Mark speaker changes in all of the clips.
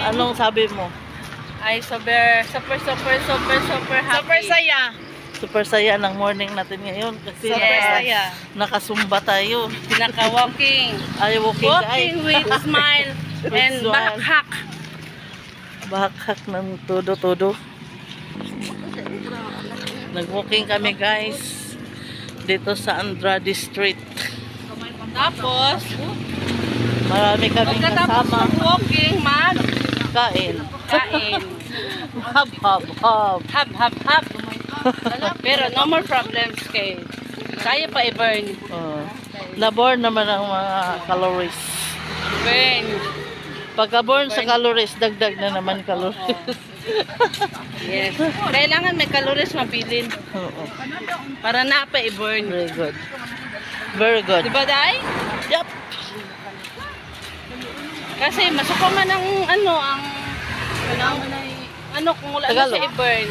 Speaker 1: Anong sabi mo?
Speaker 2: Ay, super happy.
Speaker 3: Super saya.
Speaker 1: Super saya ng morning natin ngayon kasi
Speaker 3: Super saya.
Speaker 1: nakasumba tayo.
Speaker 2: Pinaka-walking.
Speaker 1: Ay, walking
Speaker 2: Walking with smile
Speaker 1: With
Speaker 2: and
Speaker 1: smile.
Speaker 2: backhack.
Speaker 1: Bahaghak ng todo-todo. Nag-walking kami guys dito sa Andrade Street.
Speaker 2: Tapos,
Speaker 1: Marami kaming
Speaker 2: pagkatapos
Speaker 1: kasama.
Speaker 2: ng walking,
Speaker 1: Kain.
Speaker 2: kain.
Speaker 1: Hab, hab, hab.
Speaker 2: Hab. Pero no more problems kay kaya pa i-burn.
Speaker 1: Naborn naman ang mga calories.
Speaker 2: Burn.
Speaker 1: Pagka-born sa calories, dagdag na naman calories.
Speaker 2: Yes. Kailangan may calories mabilin
Speaker 1: Oo.
Speaker 2: para na pa i-burn.
Speaker 1: Very good. Very good.
Speaker 2: Diba, Day?
Speaker 1: Yup.
Speaker 2: Kasi masukuman ng ano kung wala na
Speaker 1: Tagalog.
Speaker 2: siya i-burn.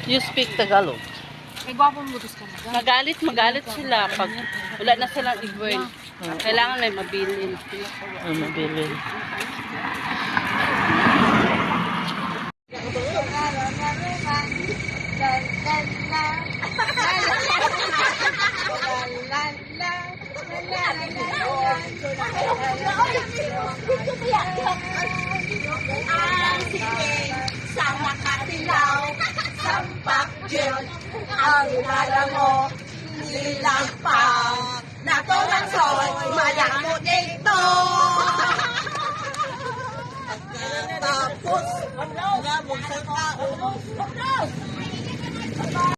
Speaker 1: You speak Tagalog.
Speaker 2: Magalit sila pag wala na silang i-burn. Kailangan may mabilin.
Speaker 1: Mabili.
Speaker 3: Sana katilaw, sampak Diyos, ang lala mo, nilampang, natulang soy, madamo dito. Tapos,